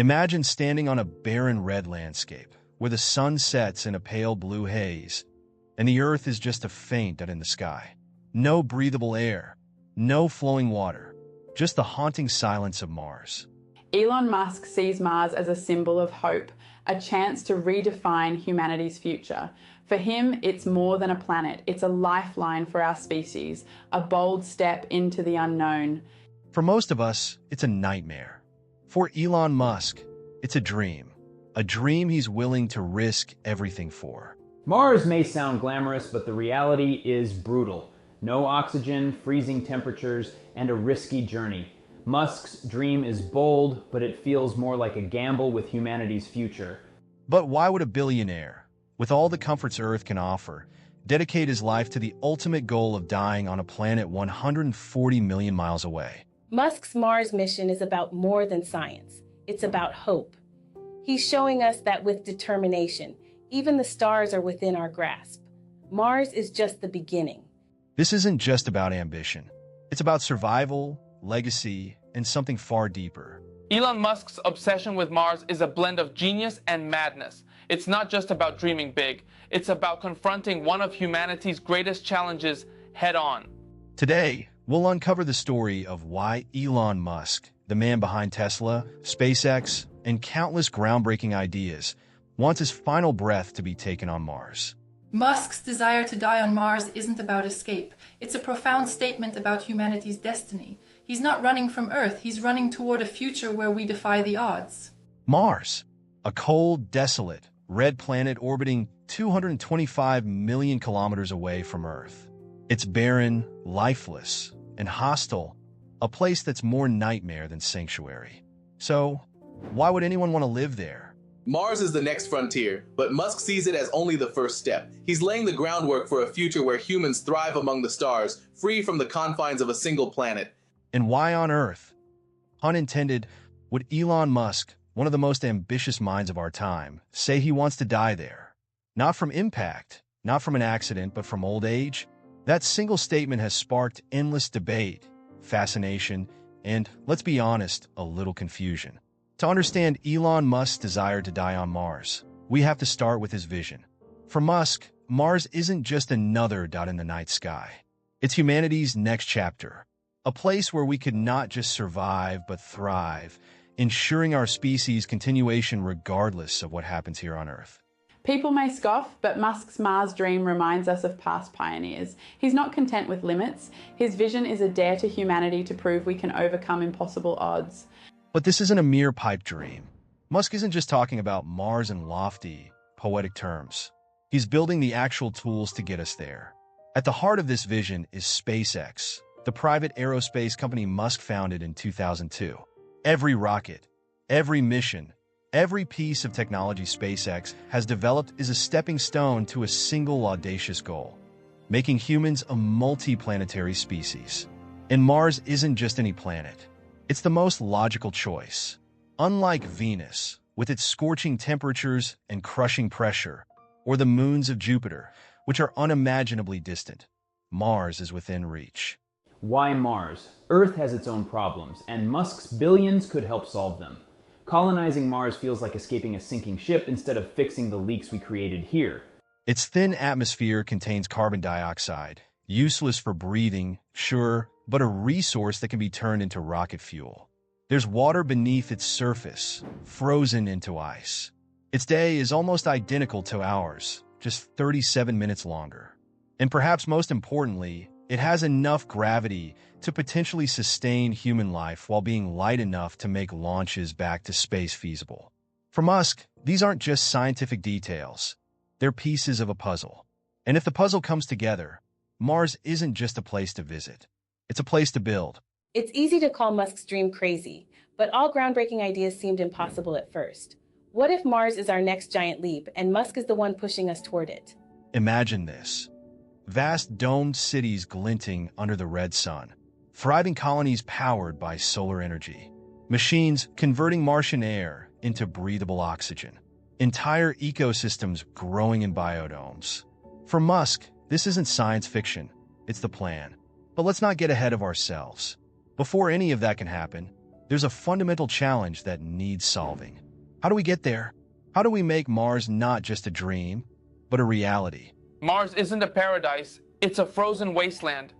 Imagine standing on a barren red landscape, where the sun sets in a pale blue haze, and the Earth is just a faint dot in the sky. No breathable air, no flowing water, just the haunting silence of Mars. Elon Musk sees Mars as a symbol of hope, a chance to redefine humanity's future. For him, it's more than a planet, it's a lifeline for our species, a bold step into the unknown. For most of us, it's a nightmare. For Elon Musk, it's a dream he's willing to risk everything for. Mars may sound glamorous, but the reality is brutal. No oxygen, freezing temperatures, and a risky journey. Musk's dream is bold, but it feels more like a gamble with humanity's future. But why would a billionaire, with all the comforts Earth can offer, dedicate his life to the ultimate goal of dying on a planet 140 million miles away? Musk's Mars mission is about more than science. It's about hope. He's showing us that with determination, even the stars are within our grasp. Mars is just the beginning. This isn't just about ambition. It's about survival, legacy, and something far deeper. Elon Musk's obsession with Mars is a blend of genius and madness. It's not just about dreaming big. It's about confronting one of humanity's greatest challenges head-on. Today, we'll uncover the story of why Elon Musk, the man behind Tesla, SpaceX, and countless groundbreaking ideas, wants his final breath to be taken on Mars. Musk's desire to die on Mars isn't about escape. It's a profound statement about humanity's destiny. He's not running from Earth, he's running toward a future where we defy the odds. Mars, a cold, desolate, red planet orbiting 225 million kilometers away from Earth. It's barren, lifeless, and hostile, a place that's more nightmare than sanctuary. So, why would anyone want to live there? Mars is the next frontier, but Musk sees it as only the first step. He's laying the groundwork for a future where humans thrive among the stars, free from the confines of a single planet. And why on Earth, pun intended, would Elon Musk, one of the most ambitious minds of our time, say he wants to die there? Not from impact, not from an accident, but from old age? That single statement has sparked endless debate, fascination, and, let's be honest, a little confusion. To understand Elon Musk's desire to die on Mars, we have to start with his vision. For Musk, Mars isn't just another dot in the night sky. It's humanity's next chapter, a place where we could not just survive but thrive, ensuring our species' continuation regardless of what happens here on Earth. People may scoff, but Musk's Mars dream reminds us of past pioneers. He's not content with limits. His vision is a dare to humanity to prove we can overcome impossible odds. But this isn't a mere pipe dream. Musk isn't just talking about Mars in lofty, poetic terms. He's building the actual tools to get us there. At the heart of this vision is SpaceX, the private aerospace company Musk founded in 2002. Every rocket, every mission, every piece of technology SpaceX has developed is a stepping stone to a single audacious goal: making humans a multiplanetary species. And Mars isn't just any planet. It's the most logical choice. Unlike Venus, with its scorching temperatures and crushing pressure, or the moons of Jupiter, which are unimaginably distant, Mars is within reach. Why Mars? Earth has its own problems, and Musk's billions could help solve them. Colonizing Mars feels like escaping a sinking ship instead of fixing the leaks we created here. Its thin atmosphere contains carbon dioxide, useless for breathing, sure, but a resource that can be turned into rocket fuel. There's water beneath its surface, frozen into ice. Its day is almost identical to ours, just 37 minutes longer. And perhaps most importantly, it has enough gravity to potentially sustain human life while being light enough to make launches back to space feasible. For Musk, these aren't just scientific details. They're pieces of a puzzle. And if the puzzle comes together, Mars isn't just a place to visit. It's a place to build. It's easy to call Musk's dream crazy, but all groundbreaking ideas seemed impossible at first. What if Mars is our next giant leap, and Musk is the one pushing us toward it? Imagine this. Vast domed cities glinting under the red sun. Thriving colonies powered by solar energy. Machines converting Martian air into breathable oxygen. Entire ecosystems growing in biodomes. For Musk, this isn't science fiction. It's the plan. But let's not get ahead of ourselves. Before any of that can happen, there's a fundamental challenge that needs solving. How do we get there? How do we make Mars not just a dream, but a reality? Mars isn't a paradise, it's a frozen wasteland.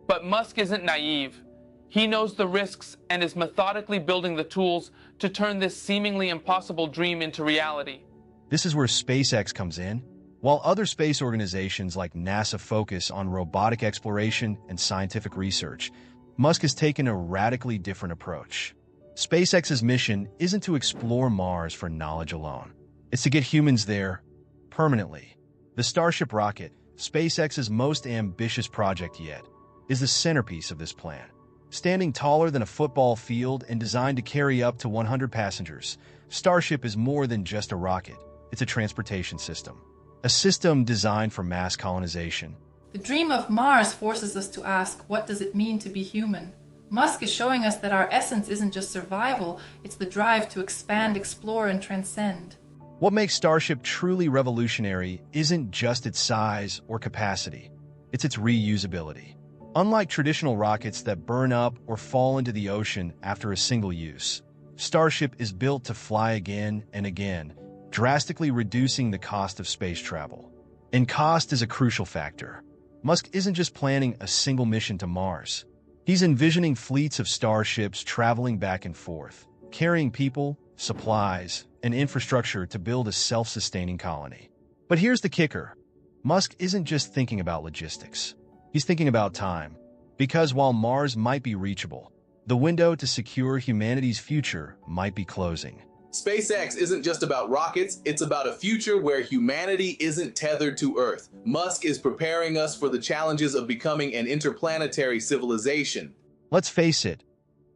But Musk isn't naive. He knows the risks and is methodically building the tools to turn this seemingly impossible dream into reality. This is where SpaceX comes in. While other space organizations like NASA focus on robotic exploration and scientific research, Musk has taken a radically different approach. SpaceX's mission isn't to explore Mars for knowledge alone. It's to get humans there permanently. The Starship rocket, SpaceX's most ambitious project yet, is the centerpiece of this plan. Standing taller than a football field and designed to carry up to 100 passengers, Starship is more than just a rocket. It's a transportation system. A system designed for mass colonization. The dream of Mars forces us to ask, what does it mean to be human? Musk is showing us that our essence isn't just survival, it's the drive to expand, explore, and transcend. What makes Starship truly revolutionary isn't just its size or capacity, it's its reusability. Unlike traditional rockets that burn up or fall into the ocean after a single use, Starship is built to fly again and again, drastically reducing the cost of space travel. And cost is a crucial factor. Musk isn't just planning a single mission to Mars. He's envisioning fleets of starships traveling back and forth, carrying people, supplies, and infrastructure to build a self-sustaining colony. But here's the kicker. Musk isn't just thinking about logistics. He's thinking about time. Because while Mars might be reachable, the window to secure humanity's future might be closing. SpaceX isn't just about rockets, it's about a future where humanity isn't tethered to Earth. Musk is preparing us for the challenges of becoming an interplanetary civilization. Let's face it,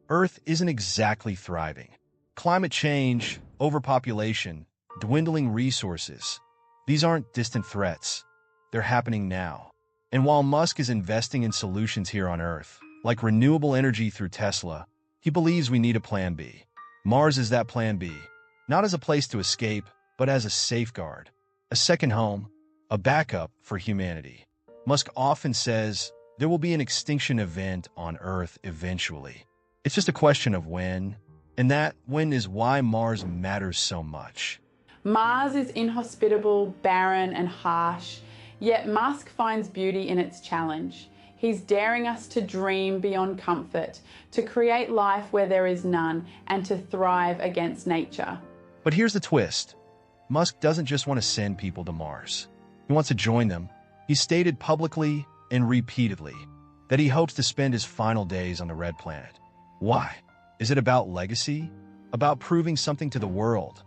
Earth isn't exactly thriving. Climate change, overpopulation, dwindling resources, these aren't distant threats. They're happening now. And while Musk is investing in solutions here on Earth, like renewable energy through Tesla, he believes we need a plan B. Mars is that plan B, not as a place to escape, but as a safeguard, a second home, a backup for humanity. Musk often says there will be an extinction event on Earth eventually. It's just a question of when, and that when is why Mars matters so much. Mars is inhospitable, barren, and harsh, yet Musk finds beauty in its challenge. He's daring us to dream beyond comfort, to create life where there is none, and to thrive against nature. But here's the twist. Musk doesn't just want to send people to Mars. He wants to join them. He's stated publicly and repeatedly that he hopes to spend his final days on the Red Planet. Why? Is it about legacy? About proving something to the world?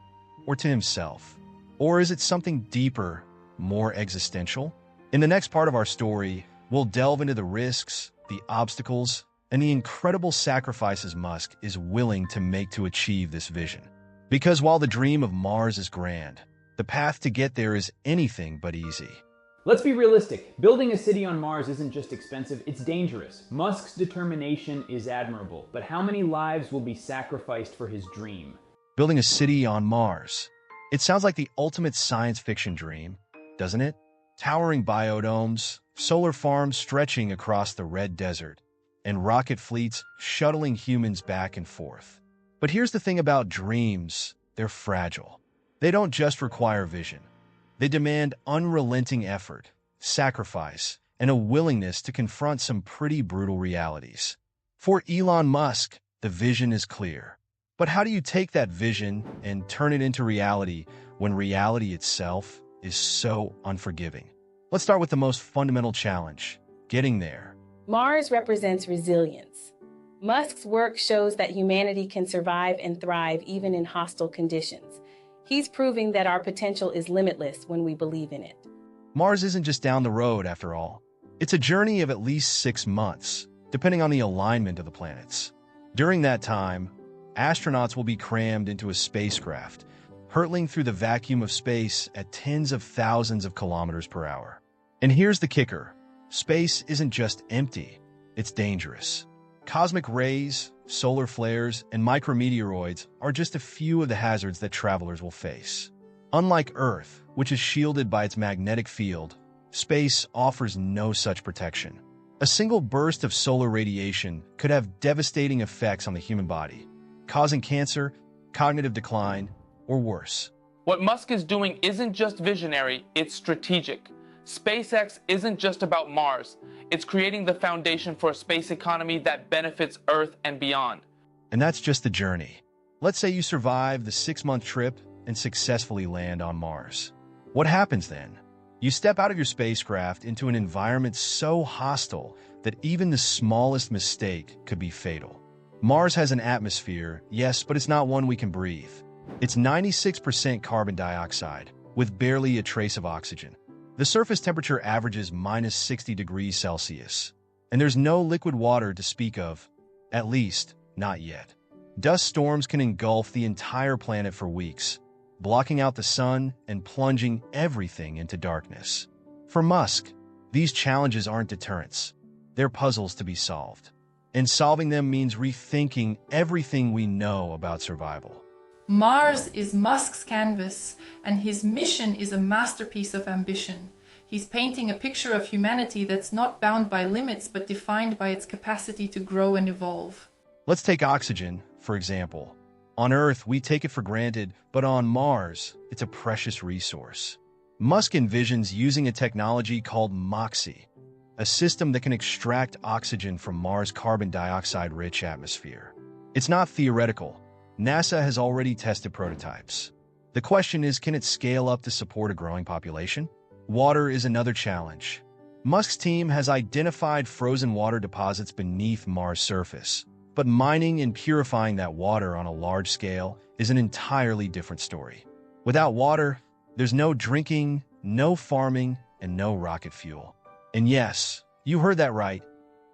Or to himself? Or is it something deeper, more existential? In the next part of our story, we'll delve into the risks, the obstacles, and the incredible sacrifices Musk is willing to make to achieve this vision. Because while the dream of Mars is grand, the path to get there is anything but easy. Let's be realistic. Building a city on Mars isn't just expensive, it's dangerous. Musk's determination is admirable, but how many lives will be sacrificed for his dream? Building a city on Mars. It sounds like the ultimate science fiction dream, doesn't it? Towering biodomes, solar farms stretching across the red desert, and rocket fleets shuttling humans back and forth. But here's the thing about dreams, they're fragile. They don't just require vision. They demand unrelenting effort, sacrifice, and a willingness to confront some pretty brutal realities. For Elon Musk, the vision is clear. But how do you take that vision and turn it into reality when reality itself is so unforgiving? Let's start with the most fundamental challenge, getting there. Mars represents resilience. Musk's work shows that humanity can survive and thrive even in hostile conditions. He's proving that our potential is limitless when we believe in it. Mars isn't just down the road, after all. It's a journey of at least 6 months, depending on the alignment of the planets. During that time, astronauts will be crammed into a spacecraft, hurtling through the vacuum of space at tens of thousands of kilometers per hour. And here's the kicker. Space isn't just empty, it's dangerous. Cosmic rays, solar flares, and micrometeoroids are just a few of the hazards that travelers will face. Unlike Earth, which is shielded by its magnetic field, space offers no such protection. A single burst of solar radiation could have devastating effects on the human body. causing cancer, cognitive decline, or worse. What Musk is doing isn't just visionary, it's strategic. SpaceX isn't just about Mars. It's creating the foundation for a space economy that benefits Earth and beyond. And that's just the journey. Let's say you survive the 6-month trip and successfully land on Mars. What happens then? You step out of your spacecraft into an environment so hostile that even the smallest mistake could be fatal. Mars has an atmosphere, yes, but it's not one we can breathe. It's 96% carbon dioxide, with barely a trace of oxygen. The surface temperature averages minus 60 degrees Celsius, and there's no liquid water to speak of, at least, not yet. Dust storms can engulf the entire planet for weeks, blocking out the sun and plunging everything into darkness. For Musk, these challenges aren't deterrents. They're puzzles to be solved. And solving them means rethinking everything we know about survival. Mars is Musk's canvas, and his mission is a masterpiece of ambition. He's painting a picture of humanity that's not bound by limits, but defined by its capacity to grow and evolve. Let's take oxygen, for example. On Earth, we take it for granted, but on Mars, it's a precious resource. Musk envisions using a technology called MOXIE, a system that can extract oxygen from Mars' carbon dioxide-rich atmosphere. It's not theoretical. NASA has already tested prototypes. The question is, can it scale up to support a growing population? Water is another challenge. Musk's team has identified frozen water deposits beneath Mars' surface, but mining and purifying that water on a large scale is an entirely different story. Without water, there's no drinking, no farming, and no rocket fuel. And yes, you heard that right.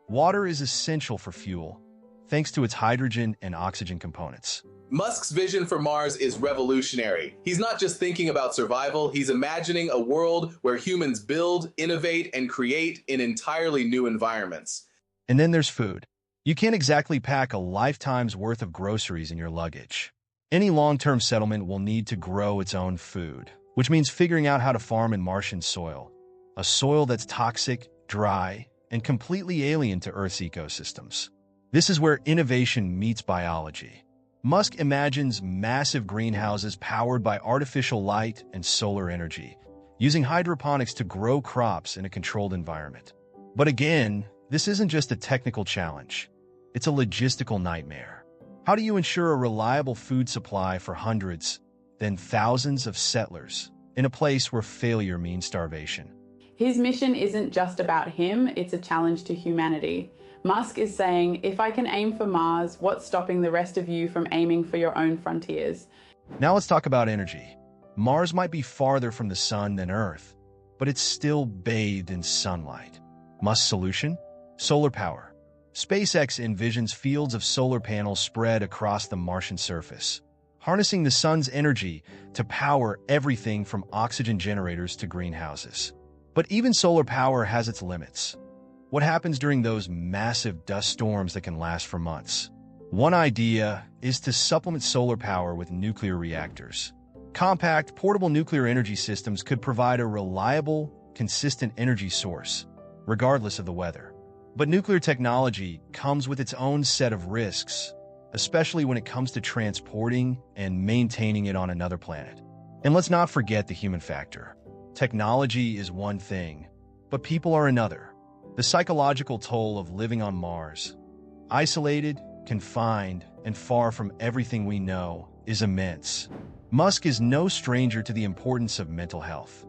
Water is essential for fuel, thanks to its hydrogen and oxygen components. Musk's vision for Mars is revolutionary. He's not just thinking about survival, he's imagining a world where humans build, innovate, and create in entirely new environments. And then there's food. You can't exactly pack a lifetime's worth of groceries in your luggage. Any long-term settlement will need to grow its own food, which means figuring out how to farm in Martian soil, a soil that's toxic, dry, and completely alien to Earth's ecosystems. This is where innovation meets biology. Musk imagines massive greenhouses powered by artificial light and solar energy, using hydroponics to grow crops in a controlled environment. But again, this isn't just a technical challenge. It's a logistical nightmare. How do you ensure a reliable food supply for hundreds, then thousands of settlers in a place where failure means starvation? His mission isn't just about him, it's a challenge to humanity. Musk is saying, if I can aim for Mars, what's stopping the rest of you from aiming for your own frontiers? Now let's talk about energy. Mars might be farther from the sun than Earth, but it's still bathed in sunlight. Musk's solution? Solar power. SpaceX envisions fields of solar panels spread across the Martian surface, harnessing the sun's energy to power everything from oxygen generators to greenhouses. But even solar power has its limits. What happens during those massive dust storms that can last for months? One idea is to supplement solar power with nuclear reactors. Compact, portable nuclear energy systems could provide a reliable, consistent energy source, regardless of the weather. But nuclear technology comes with its own set of risks, especially when it comes to transporting and maintaining it on another planet. And let's not forget the human factor. Technology is one thing, but people are another. The psychological toll of living on Mars, isolated, confined, and far from everything we know, is immense. Musk is no stranger to the importance of mental health.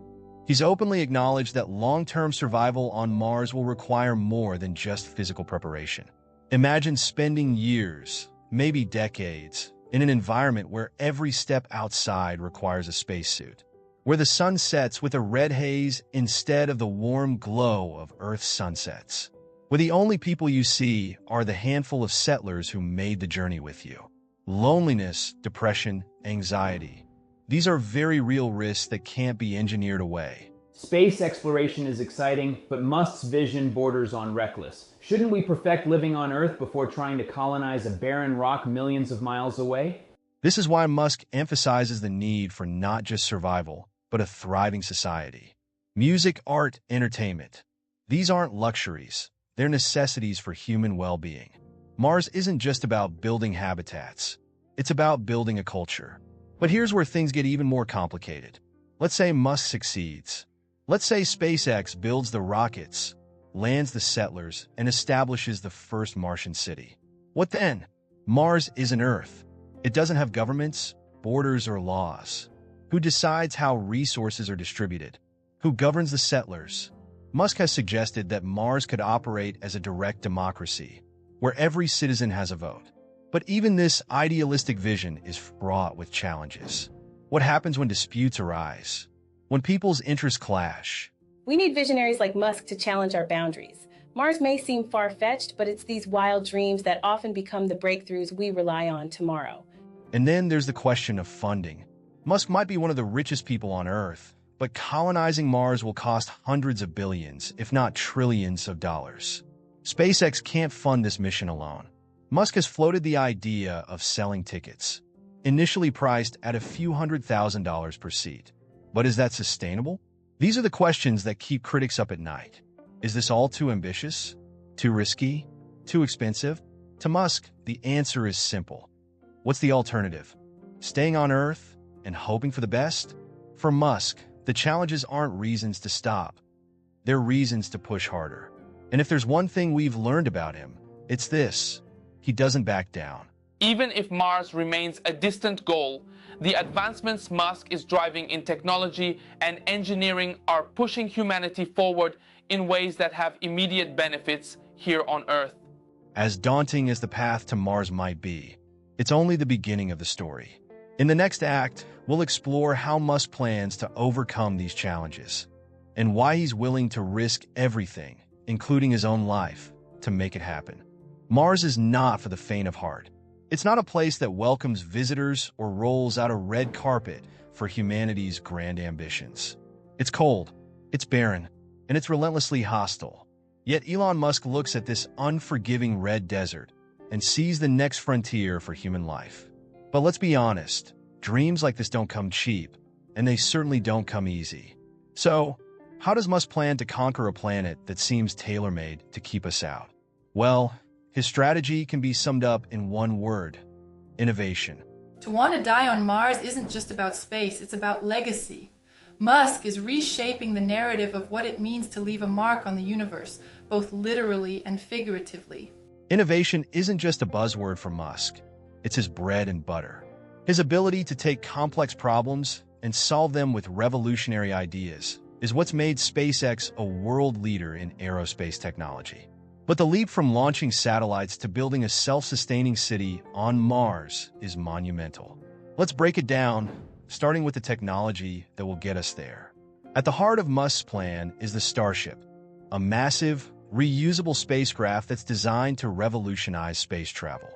He's openly acknowledged that long-term survival on Mars will require more than just physical preparation. Imagine spending years, maybe decades, in an environment where every step outside requires a spacesuit, where the sun sets with a red haze instead of the warm glow of Earth's sunsets, where the only people you see are the handful of settlers who made the journey with you. Loneliness, depression, anxiety. These are very real risks that can't be engineered away. Space exploration is exciting, but Musk's vision borders on reckless. Shouldn't we perfect living on Earth before trying to colonize a barren rock millions of miles away? This is why Musk emphasizes the need for not just survival, but a thriving society. Music, art, entertainment. These aren't luxuries. They're necessities for human well-being. Mars isn't just about building habitats. It's about building a culture. But here's where things get even more complicated. Let's say Musk succeeds. Let's say SpaceX builds the rockets, lands the settlers, and establishes the first Martian city. What then? Mars isn't Earth. It doesn't have governments, borders, or laws. Who decides how resources are distributed? Who governs the settlers? Musk has suggested that Mars could operate as a direct democracy, where every citizen has a vote. But even this idealistic vision is fraught with challenges. What happens when disputes arise? When people's interests clash? We need visionaries like Musk to challenge our boundaries. Mars may seem far-fetched, but it's these wild dreams that often become the breakthroughs we rely on tomorrow. And then there's the question of funding. Musk might be one of the richest people on Earth, but colonizing Mars will cost hundreds of billions, if not trillions of dollars. SpaceX can't fund this mission alone. Musk has floated the idea of selling tickets, initially priced at a few $100,000 per seat. But is that sustainable? These are the questions that keep critics up at night. Is this all too ambitious? Too risky? Too expensive? To Musk, the answer is simple. What's the alternative? Staying on Earth and hoping for the best? For Musk, the challenges aren't reasons to stop. They're reasons to push harder. And if there's one thing we've learned about him, it's this: he doesn't back down. Even if Mars remains a distant goal, the advancements Musk is driving in technology and engineering are pushing humanity forward in ways that have immediate benefits here on Earth. As daunting as the path to Mars might be, it's only the beginning of the story. In the next act, we'll explore how Musk plans to overcome these challenges and why he's willing to risk everything, including his own life, to make it happen. Mars is not for the faint of heart. It's not a place that welcomes visitors or rolls out a red carpet for humanity's grand ambitions. It's cold, it's barren, and it's relentlessly hostile. Yet Elon Musk looks at this unforgiving red desert and sees the next frontier for human life. But let's be honest, dreams like this don't come cheap, and they certainly don't come easy. So, how does Musk plan to conquer a planet that seems tailor-made to keep us out? Well, his strategy can be summed up in one word: innovation. To want to die on Mars isn't just about space, it's about legacy. Musk is reshaping the narrative of what it means to leave a mark on the universe, both literally and figuratively. Innovation isn't just a buzzword for Musk. It's his bread and butter. His ability to take complex problems and solve them with revolutionary ideas is what's made SpaceX a world leader in aerospace technology. But the leap from launching satellites to building a self-sustaining city on Mars is monumental. Let's break it down, starting with the technology that will get us there. At the heart of Musk's plan is the Starship, a massive, reusable spacecraft that's designed to revolutionize space travel.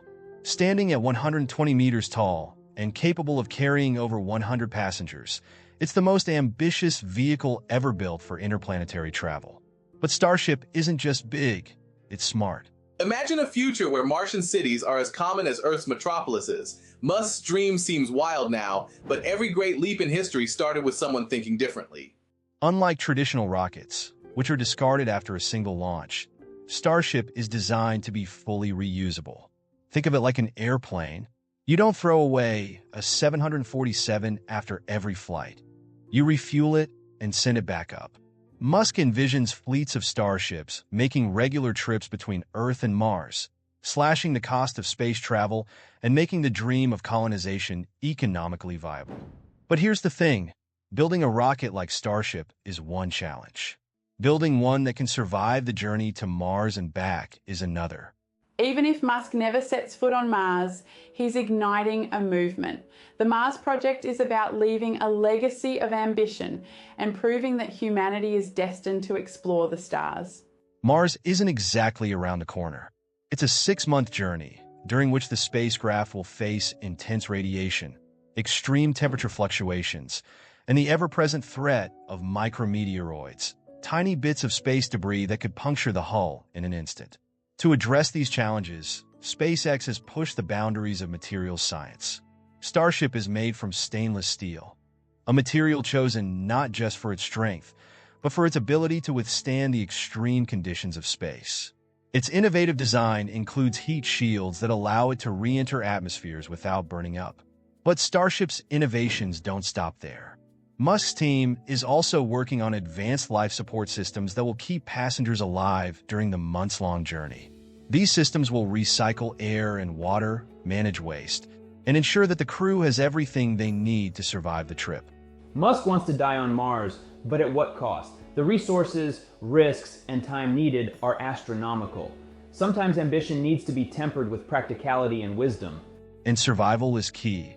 Standing at 120 meters tall and capable of carrying over 100 passengers, it's the most ambitious vehicle ever built for interplanetary travel. But Starship isn't just big, it's smart. Imagine a future where Martian cities are as common as Earth's metropolises. Musk's dream seems wild now, but every great leap in history started with someone thinking differently. Unlike traditional rockets, which are discarded after a single launch, Starship is designed to be fully reusable. Think of it like an airplane. You don't throw away a 747 after every flight. You refuel it and send it back up. Musk envisions fleets of starships making regular trips between Earth and Mars, slashing the cost of space travel and making the dream of colonization economically viable. But here's the thing: building a rocket like Starship is one challenge. Building one that can survive the journey to Mars and back is another. Even if Musk never sets foot on Mars, he's igniting a movement. The Mars Project is about leaving a legacy of ambition and proving that humanity is destined to explore the stars. Mars isn't exactly around the corner. It's a 6-month journey, during which the spacecraft will face intense radiation, extreme temperature fluctuations, and the ever-present threat of micrometeoroids, tiny bits of space debris that could puncture the hull in an instant. To address these challenges, SpaceX has pushed the boundaries of materials science. Starship is made from stainless steel, a material chosen not just for its strength, but for its ability to withstand the extreme conditions of space. Its innovative design includes heat shields that allow it to re-enter atmospheres without burning up. But Starship's innovations don't stop there. Musk's team is also working on advanced life support systems that will keep passengers alive during the months-long journey. These systems will recycle air and water, manage waste, and ensure that the crew has everything they need to survive the trip. Musk wants to die on Mars, but at what cost? The resources, risks, and time needed are astronomical. Sometimes ambition needs to be tempered with practicality and wisdom. And survival is key,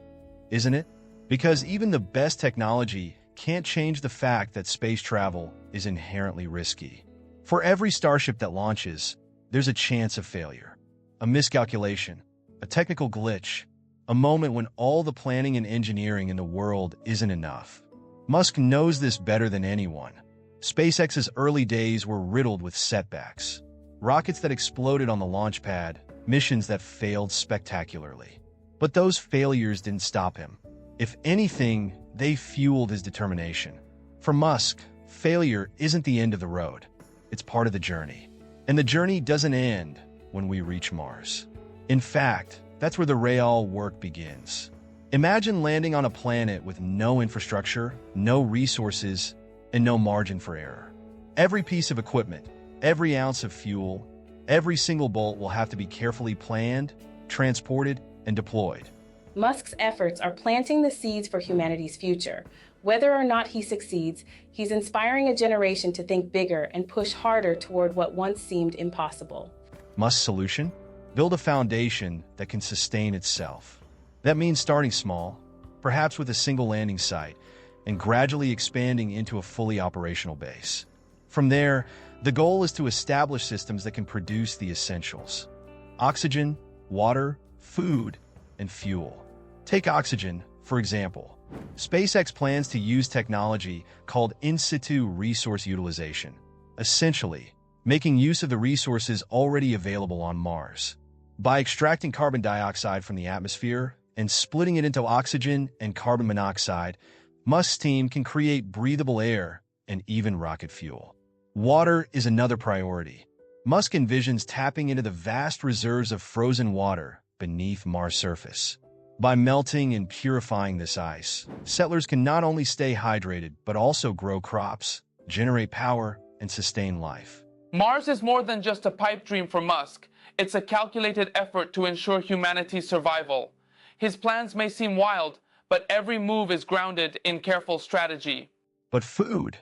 isn't it? Because even the best technology can't change the fact that space travel is inherently risky. For every Starship that launches, there's a chance of failure, a miscalculation, a technical glitch, a moment when all the planning and engineering in the world isn't enough. Musk knows this better than anyone. SpaceX's early days were riddled with setbacks. Rockets that exploded on the launch pad, missions that failed spectacularly. But those failures didn't stop him. If anything, they fueled his determination. For Musk, failure isn't the end of the road. It's part of the journey. And the journey doesn't end when we reach Mars. In fact, that's where the real work begins. Imagine landing on a planet with no infrastructure, no resources, and no margin for error. Every piece of equipment, every ounce of fuel, every single bolt will have to be carefully planned, transported, and deployed. Musk's efforts are planting the seeds for humanity's future. Whether or not he succeeds, he's inspiring a generation to think bigger and push harder toward what once seemed impossible. Musk's solution? Build a foundation that can sustain itself. That means starting small, perhaps with a single landing site, and gradually expanding into a fully operational base. From there, the goal is to establish systems that can produce the essentials: oxygen, water, food, and fuel. Take oxygen, for example. SpaceX plans to use technology called in situ resource utilization, essentially making use of the resources already available on Mars. By extracting carbon dioxide from the atmosphere and splitting it into oxygen and carbon monoxide, Musk's team can create breathable air and even rocket fuel. Water is another priority. Musk envisions tapping into the vast reserves of frozen water beneath Mars' surface. By melting and purifying this ice, settlers can not only stay hydrated, but also grow crops, generate power, and sustain life. Mars is more than just a pipe dream for Musk. It's a calculated effort to ensure humanity's survival. His plans may seem wild, but every move is grounded in careful strategy. But food?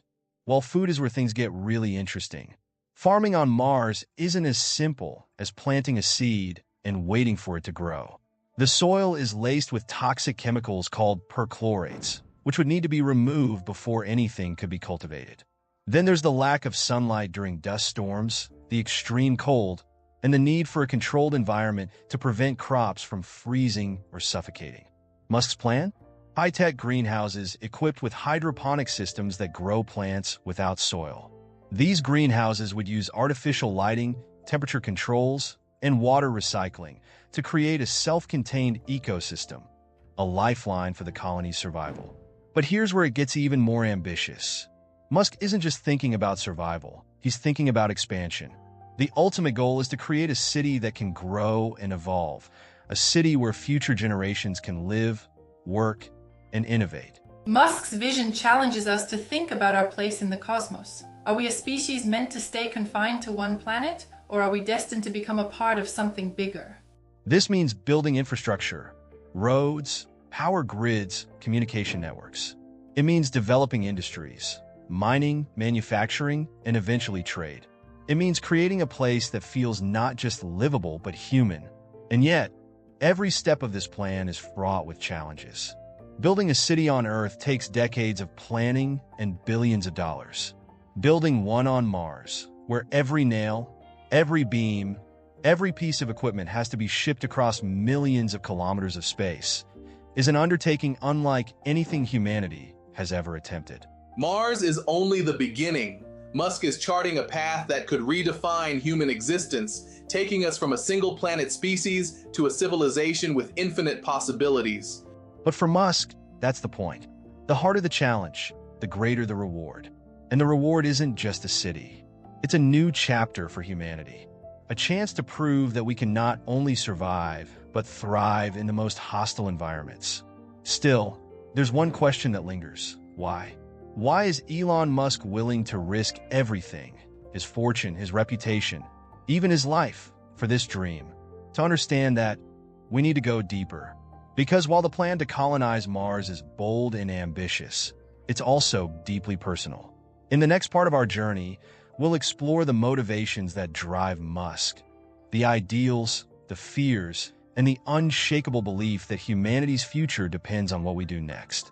Well, food is where things get really interesting. Farming on Mars isn't as simple as planting a seed and waiting for it to grow. The soil is laced with toxic chemicals called perchlorates, which would need to be removed before anything could be cultivated. Then there's the lack of sunlight during dust storms, the extreme cold, and the need for a controlled environment to prevent crops from freezing or suffocating. Musk's plan? High-tech greenhouses equipped with hydroponic systems that grow plants without soil. These greenhouses would use artificial lighting, temperature controls, and water recycling to create a self-contained ecosystem, a lifeline for the colony's survival. But here's where it gets even more ambitious. Musk isn't just thinking about survival, he's thinking about expansion. The ultimate goal is to create a city that can grow and evolve, a city where future generations can live, work, and innovate. Musk's vision challenges us to think about our place in the cosmos. Are we a species meant to stay confined to one planet, or are we destined to become a part of something bigger? This means building infrastructure, roads, power grids, communication networks. It means developing industries, mining, manufacturing, and eventually trade. It means creating a place that feels not just livable, but human. And yet, every step of this plan is fraught with challenges. Building a city on Earth takes decades of planning and billions of dollars. Building one on Mars, where every nail, every beam, every piece of equipment has to be shipped across millions of kilometers of space, is an undertaking unlike anything humanity has ever attempted. Mars is only the beginning. Musk is charting a path that could redefine human existence, taking us from a single planet species to a civilization with infinite possibilities. But for Musk, that's the point. The harder the challenge, the greater the reward. And the reward isn't just a city. It's a new chapter for humanity. a chance to prove that we can not only survive, but thrive in the most hostile environments. Still, there's one question that lingers. Why? Why is Elon Musk willing to risk everything, his fortune, his reputation, even his life, for this dream? To understand that, we need to go deeper. Because while the plan to colonize Mars is bold and ambitious, it's also deeply personal. In the next part of our journey, we'll explore the motivations that drive Musk, the ideals, the fears, and the unshakable belief that humanity's future depends on what we do next.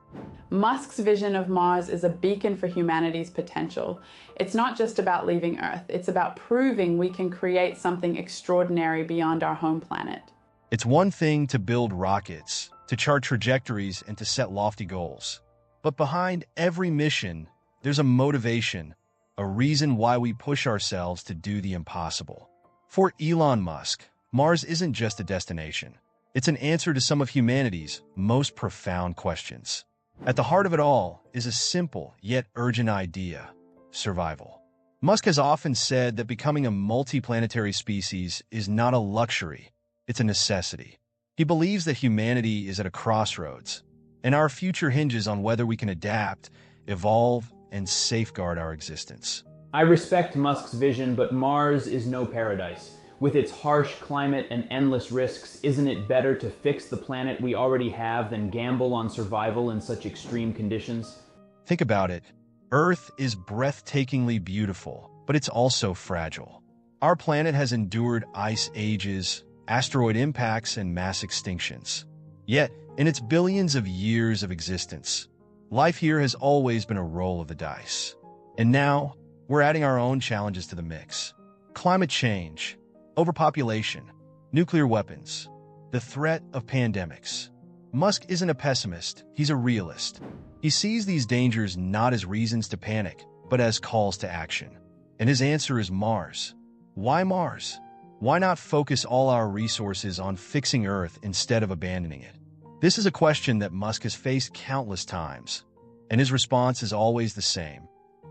Musk's vision of Mars is a beacon for humanity's potential. It's not just about leaving Earth, it's about proving we can create something extraordinary beyond our home planet. It's one thing to build rockets, to chart trajectories, and to set lofty goals. But behind every mission, there's a motivation, a reason why we push ourselves to do the impossible. For Elon Musk, Mars isn't just a destination. It's an answer to some of humanity's most profound questions. At the heart of it all is a simple yet urgent idea: survival. Musk has often said that becoming a multiplanetary species is not a luxury, it's a necessity. He believes that humanity is at a crossroads, and our future hinges on whether we can adapt, evolve, and safeguard our existence. I respect Musk's vision, but Mars is no paradise. With its harsh climate and endless risks, isn't it better to fix the planet we already have than gamble on survival in such extreme conditions? Think about it. Earth is breathtakingly beautiful, but it's also fragile. Our planet has endured ice ages, asteroid impacts, and mass extinctions. Yet, in its billions of years of existence, life here has always been a roll of the dice. And now, we're adding our own challenges to the mix. Climate change, overpopulation, nuclear weapons, the threat of pandemics. Musk isn't a pessimist, he's a realist. He sees these dangers not as reasons to panic, but as calls to action. And his answer is Mars. Why Mars? Why not focus all our resources on fixing Earth instead of abandoning it? This is a question that Musk has faced countless times, and his response is always the same.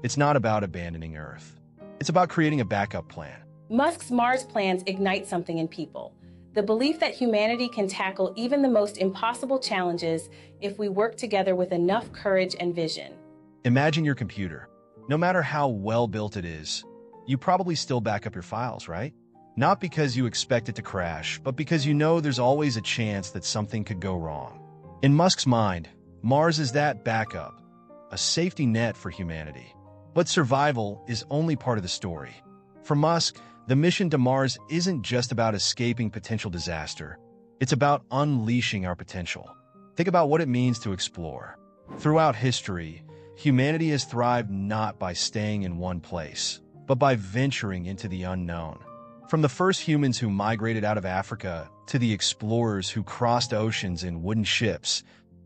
It's not about abandoning Earth. It's about creating a backup plan. Musk's Mars plans ignite something in people. The belief that humanity can tackle even the most impossible challenges if we work together with enough courage and vision. Imagine your computer. No matter how well built it is, you probably still back up your files, right? Not because you expect it to crash, but because you know there's always a chance that something could go wrong. In Musk's mind, Mars is that backup, a safety net for humanity. But survival is only part of the story. For Musk, the mission to Mars isn't just about escaping potential disaster. It's about unleashing our potential. Think about what it means to explore. Throughout history, humanity has thrived not by staying in one place, but by venturing into the unknown. From the first humans who migrated out of Africa to the explorers who crossed oceans in wooden ships,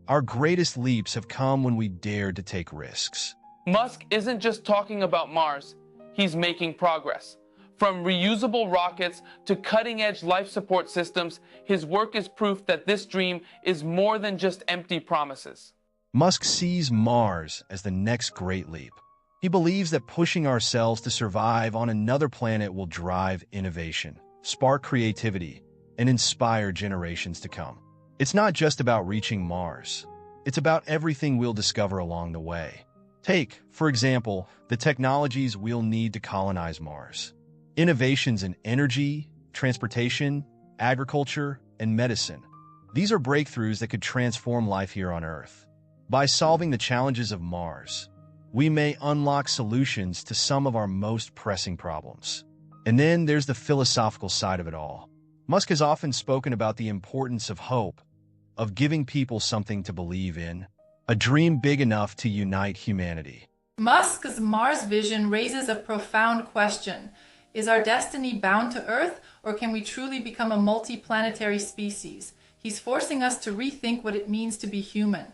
our greatest leaps have come when we dared to take risks. Musk isn't just talking about Mars, he's making progress. From reusable rockets to cutting-edge life support systems, his work is proof that this dream is more than just empty promises. Musk sees Mars as the next great leap. He believes that pushing ourselves to survive on another planet will drive innovation, spark creativity, and inspire generations to come. It's not just about reaching Mars. It's about everything we'll discover along the way. Take, for example, the technologies we'll need to colonize Mars. Innovations in energy, transportation, agriculture, and medicine. These are breakthroughs that could transform life here on Earth. By solving the challenges of Mars, we may unlock solutions to some of our most pressing problems. And then there's the philosophical side of it all. Musk has often spoken about the importance of hope, of giving people something to believe in, a dream big enough to unite humanity. Musk's Mars vision raises a profound question. Is our destiny bound to Earth, or can we truly become a multiplanetary species? He's forcing us to rethink what it means to be human.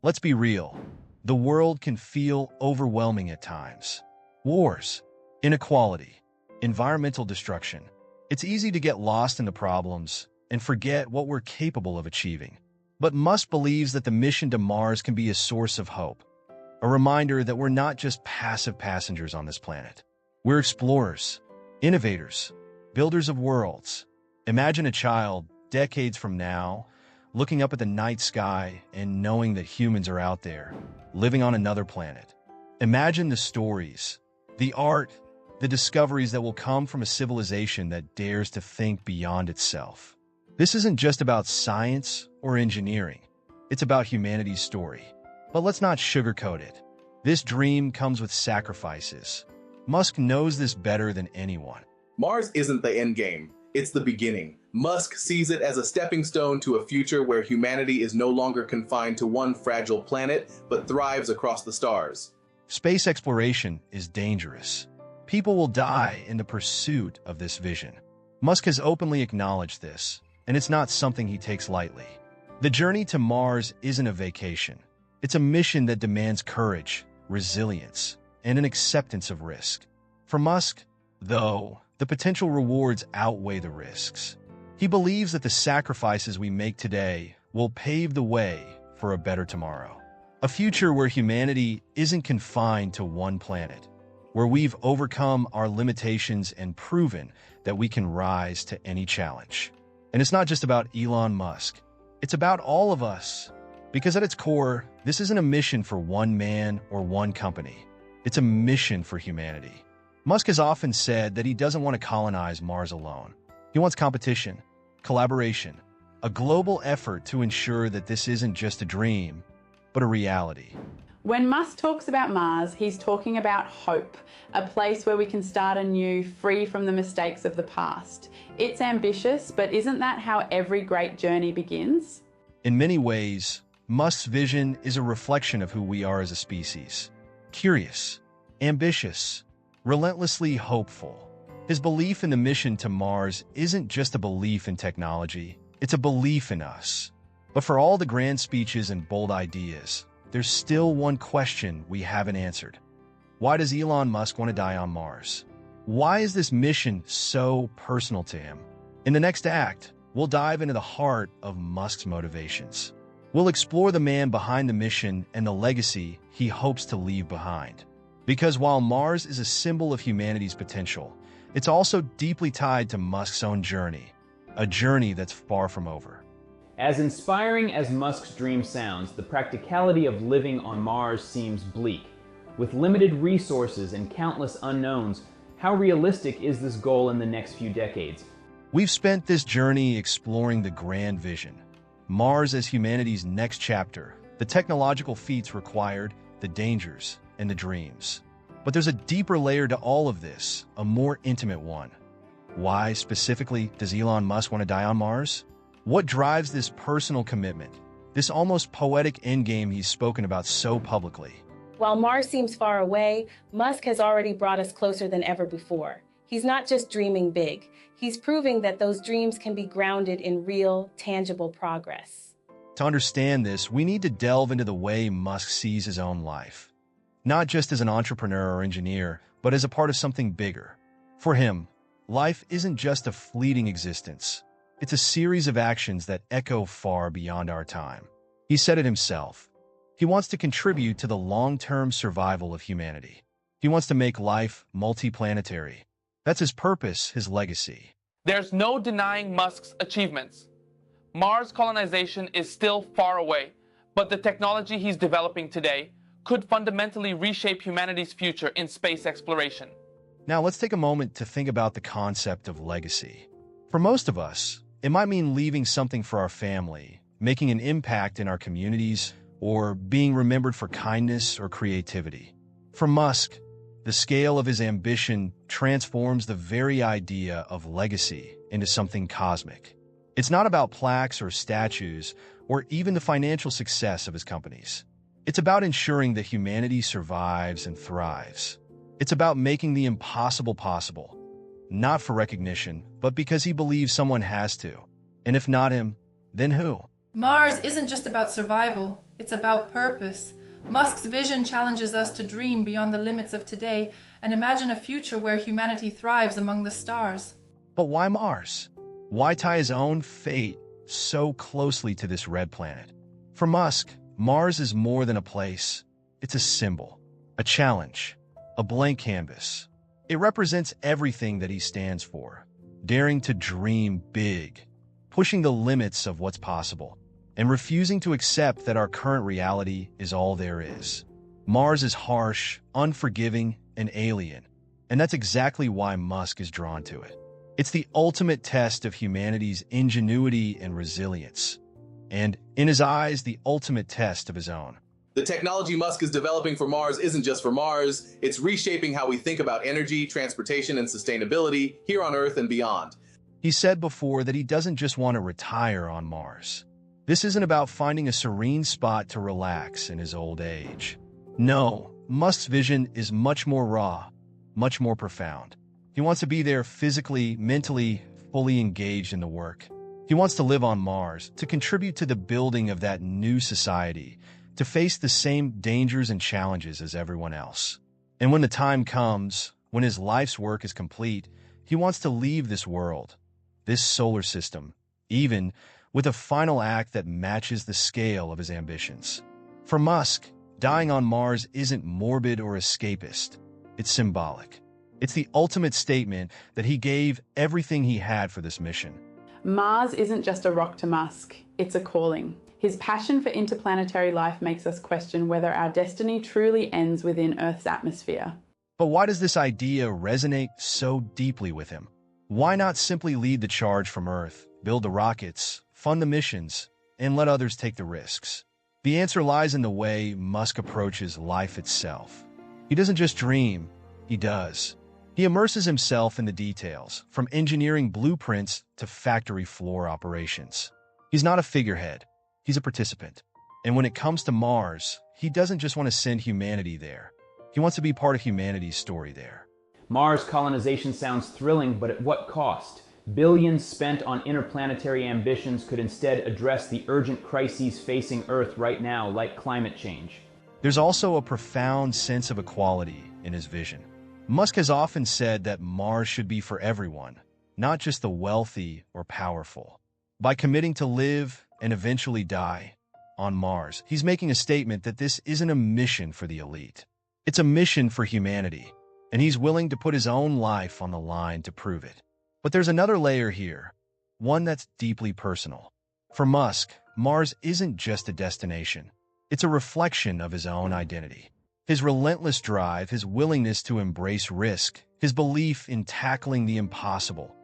Let's be real. The world can feel overwhelming at times. Wars, inequality, environmental destruction. It's easy to get lost in the problems and forget what we're capable of achieving. But Musk believes that the mission to Mars can be a source of hope, a reminder that we're not just passive passengers on this planet. We're explorers, innovators, builders of worlds. Imagine a child, decades from now, looking up at the night sky and knowing that humans are out there, living on another planet. Imagine the stories, the art, the discoveries that will come from a civilization that dares to think beyond itself. This isn't just about science or engineering. It's about humanity's story. But let's not sugarcoat it. This dream comes with sacrifices. Musk knows this better than anyone. Mars isn't the end game, it's the beginning. Musk sees it as a stepping stone to a future where humanity is no longer confined to one fragile planet, but thrives across the stars. Space exploration is dangerous. People will die in the pursuit of this vision. Musk has openly acknowledged this, and it's not something he takes lightly. The journey to Mars isn't a vacation. It's a mission that demands courage, resilience, and an acceptance of risk. For Musk, though, the potential rewards outweigh the risks. He believes that the sacrifices we make today will pave the way for a better tomorrow. A future where humanity isn't confined to one planet, where we've overcome our limitations and proven that we can rise to any challenge. And it's not just about Elon Musk. It's about all of us. Because at its core, this isn't a mission for one man or one company. It's a mission for humanity. Musk has often said that he doesn't want to colonize Mars alone. He wants competition, collaboration, a global effort to ensure that this isn't just a dream, but a reality. When Musk talks about Mars, he's talking about hope, a place where we can start anew, free from the mistakes of the past. It's ambitious, but isn't that how every great journey begins? In many ways, Musk's vision is a reflection of who we are as a species. Curious, ambitious, relentlessly hopeful. His belief in the mission to Mars isn't just a belief in technology, it's a belief in us. But for all the grand speeches and bold ideas, there's still one question we haven't answered. Why does Elon Musk want to die on Mars? Why is this mission so personal to him? In the next act, we'll dive into the heart of Musk's motivations. We'll explore the man behind the mission and the legacy he hopes to leave behind. Because while Mars is a symbol of humanity's potential, it's also deeply tied to Musk's own journey, a journey that's far from over. As inspiring as Musk's dream sounds, the practicality of living on Mars seems bleak. With limited resources and countless unknowns, how realistic is this goal in the next few decades? We've spent this journey exploring the grand vision, Mars as humanity's next chapter, the technological feats required, the dangers, and the dreams. But there's a deeper layer to all of this, a more intimate one. Why, specifically, does Elon Musk want to die on Mars? What drives this personal commitment, this almost poetic endgame he's spoken about so publicly? While Mars seems far away, Musk has already brought us closer than ever before. He's not just dreaming big. He's proving that those dreams can be grounded in real, tangible progress. To understand this, we need to delve into the way Musk sees his own life. Not just as an entrepreneur or engineer, but as a part of something bigger. For him, life isn't just a fleeting existence. It's a series of actions that echo far beyond our time. He said it himself. He wants to contribute to the long-term survival of humanity. He wants to make life multiplanetary. That's his purpose, his legacy. There's no denying Musk's achievements. Mars colonization is still far away, but the technology he's developing today could fundamentally reshape humanity's future in space exploration. Now let's take a moment to think about the concept of legacy. For most of us, it might mean leaving something for our family, making an impact in our communities, or being remembered for kindness or creativity. For Musk, the scale of his ambition transforms the very idea of legacy into something cosmic. It's not about plaques or statues, or even the financial success of his companies. It's about ensuring that humanity survives and thrives. It's about making the impossible possible, not for recognition, but because he believes someone has to. And if not him, then who? Mars isn't just about survival, it's about purpose. Musk's vision challenges us to dream beyond the limits of today and imagine a future where humanity thrives among the stars. But why Mars? Why tie his own fate so closely to this red planet? For Musk, Mars is more than a place. It's a symbol, a challenge, a blank canvas. It represents everything that he stands for. daring to dream big, pushing the limits of what's possible, and refusing to accept that our current reality is all there is. Mars is harsh, unforgiving, and alien, and that's exactly why Musk is drawn to it. It's the ultimate test of humanity's ingenuity and resilience, and, in his eyes, the ultimate test of his own. The technology Musk is developing for Mars isn't just for Mars, it's reshaping how we think about energy, transportation, and sustainability here on Earth and beyond. He said before that he doesn't just want to retire on Mars. This isn't about finding a serene spot to relax in his old age. No, Musk's vision is much more raw, much more profound. He wants to be there physically, mentally, fully engaged in the work. He wants to live on Mars, to contribute to the building of that new society, to face the same dangers and challenges as everyone else. And when the time comes, when his life's work is complete, he wants to leave this world, this solar system, even with a final act that matches the scale of his ambitions. For Musk, dying on Mars isn't morbid or escapist. It's symbolic. It's the ultimate statement that he gave everything he had for this mission. Mars isn't just a rock to Musk, it's a calling. His passion for interplanetary life makes us question whether our destiny truly ends within Earth's atmosphere. But why does this idea resonate so deeply with him? Why not simply lead the charge from Earth, build the rockets, fund the missions, and let others take the risks? The answer lies in the way Musk approaches life itself. He doesn't just dream, he does. He immerses himself in the details, from engineering blueprints to factory floor operations. He's not a figurehead. He's a participant. And when it comes to Mars, he doesn't just want to send humanity there. He wants to be part of humanity's story there. Mars colonization sounds thrilling, but at what cost? Billions spent on interplanetary ambitions could instead address the urgent crises facing Earth right now, like climate change. There's also a profound sense of equality in his vision. Musk has often said that Mars should be for everyone, not just the wealthy or powerful. By committing to live and eventually die on Mars, he's making a statement that this isn't a mission for the elite. It's a mission for humanity, and he's willing to put his own life on the line to prove it. But there's another layer here, one that's deeply personal. For Musk, Mars isn't just a destination. It's a reflection of his own identity. His relentless drive, his willingness to embrace risk, his belief in tackling the impossible.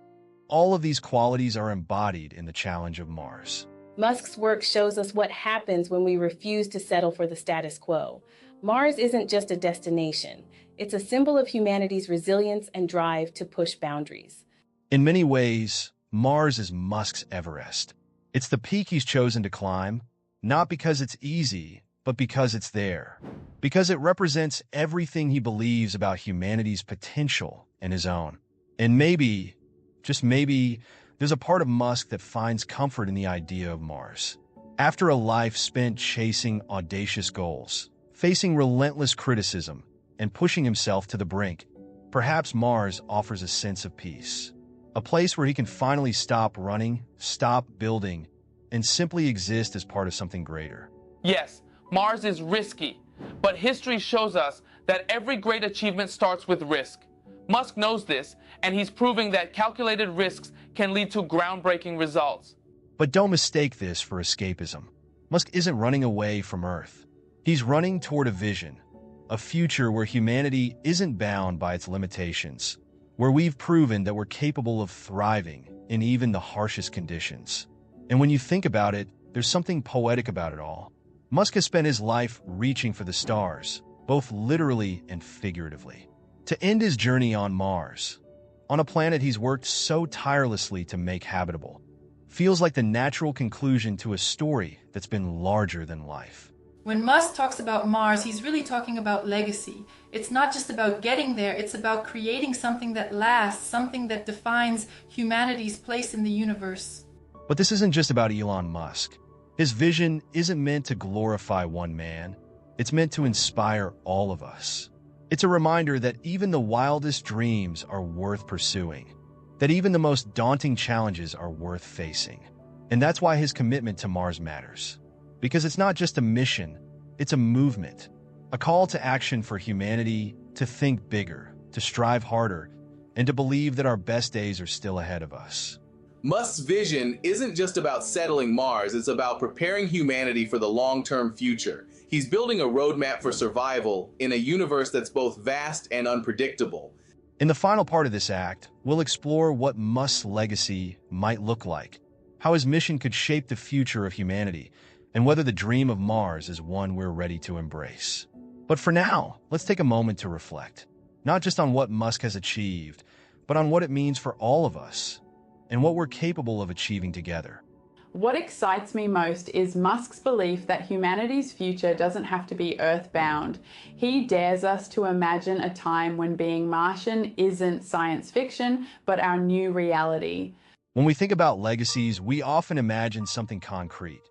All of these qualities are embodied in the challenge of Mars. Musk's work shows us what happens when we refuse to settle for the status quo. Mars isn't just a destination. It's a symbol of humanity's resilience and drive to push boundaries. In many ways, Mars is Musk's Everest. It's the peak he's chosen to climb, not because it's easy, but because it's there. Because it represents everything he believes about humanity's potential and his own. And maybe, just maybe, there's a part of Musk that finds comfort in the idea of Mars. After a life spent chasing audacious goals, facing relentless criticism, and pushing himself to the brink, perhaps Mars offers a sense of peace. A place where he can finally stop running, stop building, and simply exist as part of something greater. Yes, Mars is risky, but history shows us that every great achievement starts with risk. Musk knows this, and he's proving that calculated risks can lead to groundbreaking results. But don't mistake this for escapism. Musk isn't running away from Earth. He's running toward a vision, a future where humanity isn't bound by its limitations, where we've proven that we're capable of thriving in even the harshest conditions. And when you think about it, there's something poetic about it all. Musk has spent his life reaching for the stars, both literally and figuratively. To end his journey on Mars, on a planet he's worked so tirelessly to make habitable, feels like the natural conclusion to a story that's been larger than life. When Musk talks about Mars, he's really talking about legacy. It's not just about getting there, it's about creating something that lasts, something that defines humanity's place in the universe. But this isn't just about Elon Musk. His vision isn't meant to glorify one man. It's meant to inspire all of us. It's a reminder that even the wildest dreams are worth pursuing, that even the most daunting challenges are worth facing. And that's why his commitment to Mars matters. Because it's not just a mission, it's a movement, a call to action for humanity to think bigger, to strive harder, and to believe that our best days are still ahead of us. Musk's vision isn't just about settling Mars, it's about preparing humanity for the long-term future. He's building a roadmap for survival in a universe that's both vast and unpredictable. In the final part of this act, we'll explore what Musk's legacy might look like, how his mission could shape the future of humanity, and whether the dream of Mars is one we're ready to embrace. But for now, let's take a moment to reflect, not just on what Musk has achieved, but on what it means for all of us, and what we're capable of achieving together. What excites me most is Musk's belief that humanity's future doesn't have to be earthbound. He dares us to imagine a time when being Martian isn't science fiction, but our new reality. When we think about legacies, we often imagine something concrete: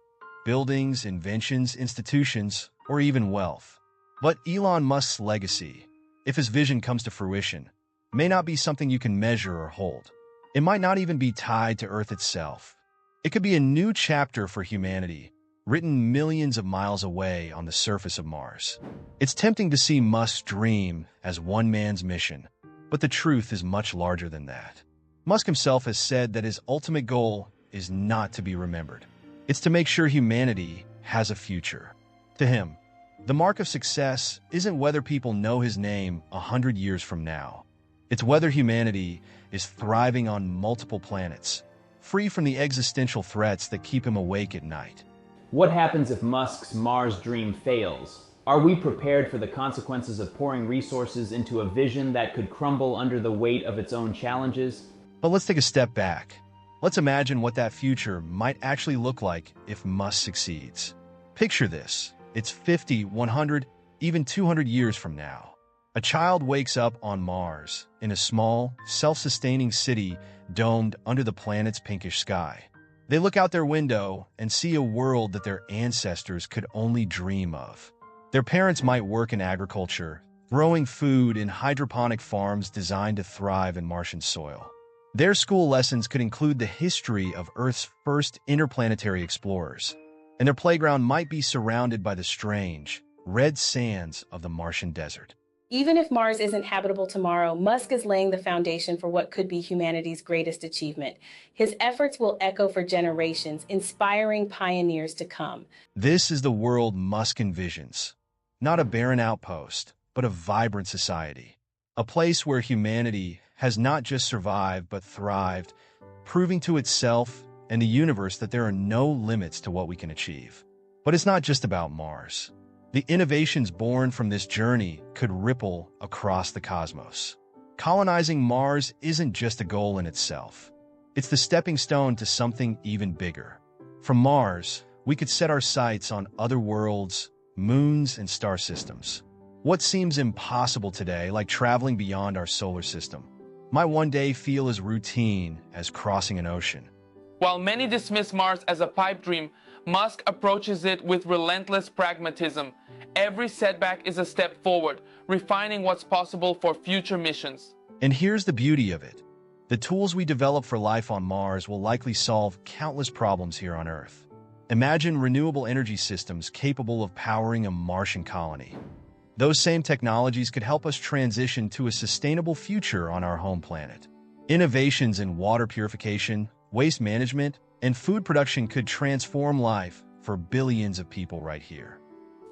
buildings, inventions, institutions, or even wealth. But Elon Musk's legacy, if his vision comes to fruition, may not be something you can measure or hold. It might not even be tied to Earth itself. It could be a new chapter for humanity, written millions of miles away on the surface of Mars. It's tempting to see Musk's dream as one man's mission, but the truth is much larger than that. Musk himself has said that his ultimate goal is not to be remembered. It's to make sure humanity has a future. To him, the mark of success isn't whether people know his name 100 years from now. It's whether humanity is thriving on multiple planets, free from the existential threats that keep him awake at night. What happens if Musk's Mars dream fails? Are we prepared for the consequences of pouring resources into a vision that could crumble under the weight of its own challenges? But let's take a step back. Let's imagine what that future might actually look like if Musk succeeds. Picture this. It's 50, 100, even 200 years from now. A child wakes up on Mars, in a small, self-sustaining city domed under the planet's pinkish sky. They look out their window and see a world that their ancestors could only dream of. Their parents might work in agriculture, growing food in hydroponic farms designed to thrive in Martian soil. Their school lessons could include the history of Earth's first interplanetary explorers, and their playground might be surrounded by the strange, red sands of the Martian desert. Even if Mars isn't habitable tomorrow, Musk is laying the foundation for what could be humanity's greatest achievement. His efforts will echo for generations, inspiring pioneers to come. This is the world Musk envisions. Not a barren outpost, but a vibrant society. A place where humanity has not just survived, but thrived, proving to itself and the universe that there are no limits to what we can achieve. But it's not just about Mars. The innovations born from this journey could ripple across the cosmos. Colonizing Mars isn't just a goal in itself. It's the stepping stone to something even bigger. From Mars, we could set our sights on other worlds, moons, and star systems. What seems impossible today, like traveling beyond our solar system, might one day feel as routine as crossing an ocean. While many dismiss Mars as a pipe dream, Musk approaches it with relentless pragmatism. Every setback is a step forward, refining what's possible for future missions. And here's the beauty of it. The tools we develop for life on Mars will likely solve countless problems here on Earth. Imagine renewable energy systems capable of powering a Martian colony. Those same technologies could help us transition to a sustainable future on our home planet. Innovations in water purification, waste management, and food production could transform life for billions of people right here.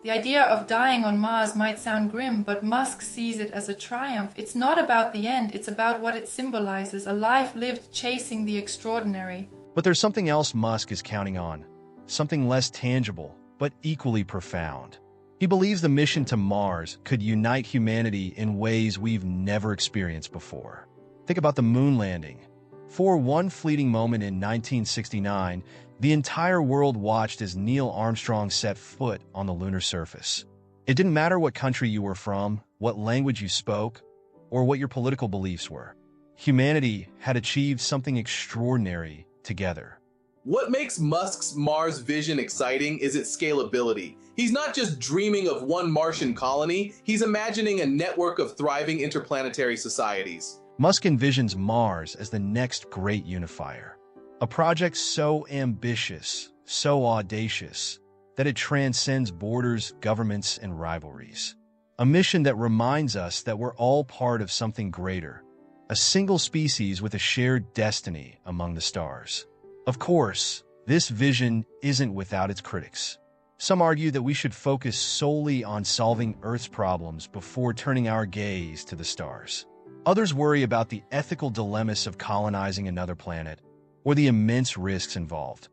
The idea of dying on Mars might sound grim, but Musk sees it as a triumph. It's not about the end, it's about what it symbolizes, a life lived chasing the extraordinary. But there's something else Musk is counting on, something less tangible, but equally profound. He believes the mission to Mars could unite humanity in ways we've never experienced before. Think about the moon landing. For one fleeting moment in 1969, the entire world watched as Neil Armstrong set foot on the lunar surface. It didn't matter what country you were from, what language you spoke, or what your political beliefs were. Humanity had achieved something extraordinary together. What makes Musk's Mars vision exciting is its scalability. He's not just dreaming of one Martian colony, he's imagining a network of thriving interplanetary societies. Musk envisions Mars as the next great unifier. A project so ambitious, so audacious, that it transcends borders, governments, and rivalries. A mission that reminds us that we're all part of something greater, a single species with a shared destiny among the stars. Of course, this vision isn't without its critics. Some argue that we should focus solely on solving Earth's problems before turning our gaze to the stars. Others worry about the ethical dilemmas of colonizing another planet or the immense risks involved.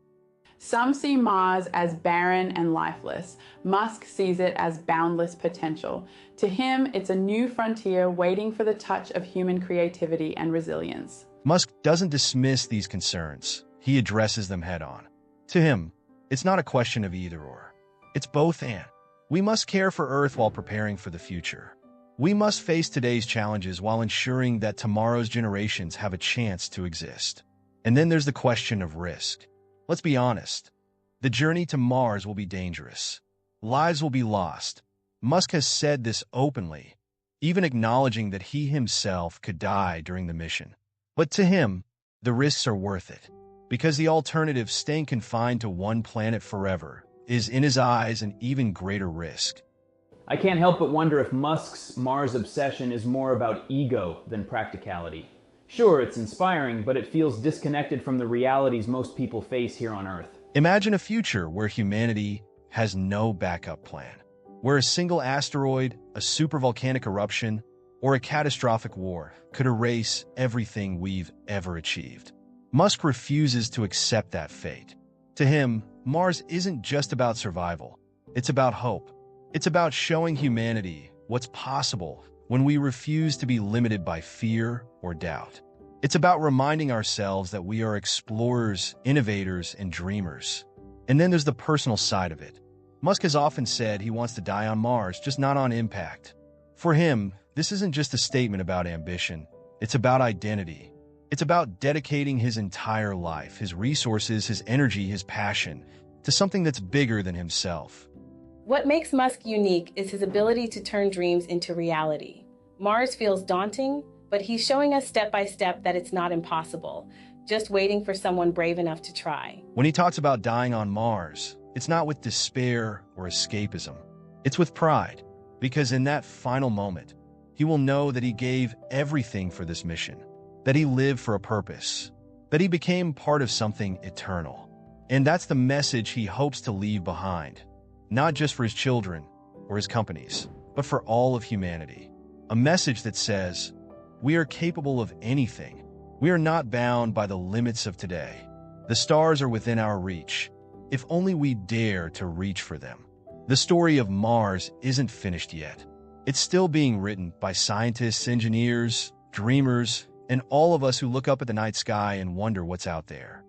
Some see Mars as barren and lifeless. Musk sees it as boundless potential. To him, it's a new frontier waiting for the touch of human creativity and resilience. Musk doesn't dismiss these concerns. He addresses them head-on. To him, it's not a question of either-or. It's both and. We must care for Earth while preparing for the future. We must face today's challenges while ensuring that tomorrow's generations have a chance to exist. And then there's the question of risk. Let's be honest. The journey to Mars will be dangerous. Lives will be lost. Musk has said this openly, even acknowledging that he himself could die during the mission. But to him, the risks are worth it, because the alternative, staying confined to one planet forever, is in his eyes an even greater risk. I can't help but wonder if Musk's Mars obsession is more about ego than practicality. Sure, it's inspiring, but it feels disconnected from the realities most people face here on Earth. Imagine a future where humanity has no backup plan, where a single asteroid, a supervolcanic eruption, or a catastrophic war could erase everything we've ever achieved. Musk refuses to accept that fate. To him, Mars isn't just about survival. It's about hope. It's about showing humanity what's possible when we refuse to be limited by fear or doubt. It's about reminding ourselves that we are explorers, innovators, and dreamers. And then there's the personal side of it. Musk has often said he wants to die on Mars, just not on impact. For him, this isn't just a statement about ambition. It's about identity. It's about dedicating his entire life, his resources, his energy, his passion, to something that's bigger than himself. What makes Musk unique is his ability to turn dreams into reality. Mars feels daunting, but he's showing us step by step that it's not impossible, just waiting for someone brave enough to try. When he talks about dying on Mars, it's not with despair or escapism. It's with pride, because in that final moment, he will know that he gave everything for this mission, that he lived for a purpose, that he became part of something eternal. And that's the message he hopes to leave behind, not just for his children or his companies, but for all of humanity. A message that says, we are capable of anything. We are not bound by the limits of today. The stars are within our reach, if only we dare to reach for them. The story of Mars isn't finished yet. It's still being written by scientists, engineers, dreamers, and all of us who look up at the night sky and wonder what's out there.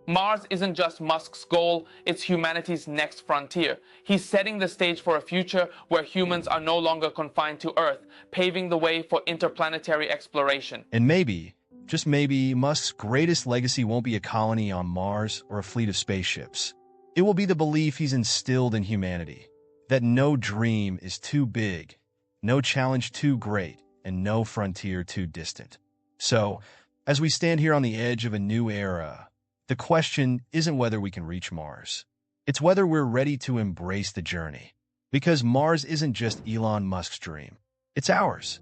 Mars isn't just Musk's goal, it's humanity's next frontier. He's setting the stage for a future where humans are no longer confined to Earth, paving the way for interplanetary exploration. And maybe, just maybe, Musk's greatest legacy won't be a colony on Mars or a fleet of spaceships. It will be the belief he's instilled in humanity, that no dream is too big, no challenge too great, and no frontier too distant. So, as we stand here on the edge of a new era, the question isn't whether we can reach Mars. It's whether we're ready to embrace the journey. Because Mars isn't just Elon Musk's dream. It's ours.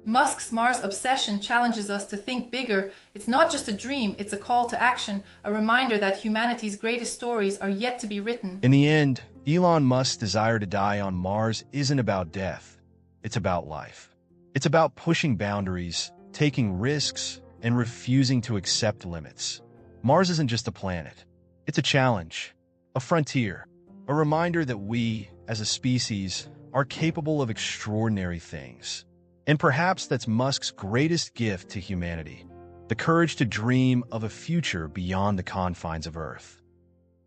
Musk's Mars obsession challenges us to think bigger. It's not just a dream, it's a call to action, a reminder that humanity's greatest stories are yet to be written. In the end, Elon Musk's desire to die on Mars isn't about death. It's about life. It's about pushing boundaries, taking risks, and refusing to accept limits. Mars isn't just a planet. It's a challenge, a frontier, a reminder that we, as a species, are capable of extraordinary things. And perhaps that's Musk's greatest gift to humanity, the courage to dream of a future beyond the confines of Earth.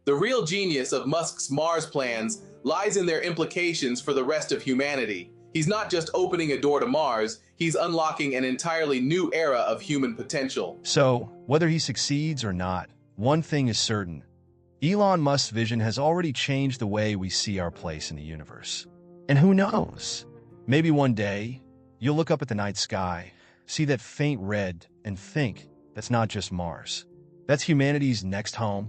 The real genius of Musk's Mars plans lies in their implications for the rest of humanity. He's not just opening a door to Mars, he's unlocking an entirely new era of human potential. So, whether he succeeds or not, one thing is certain. Elon Musk's vision has already changed the way we see our place in the universe. And who knows? Maybe one day, you'll look up at the night sky, see that faint red, and think, that's not just Mars. That's humanity's next home.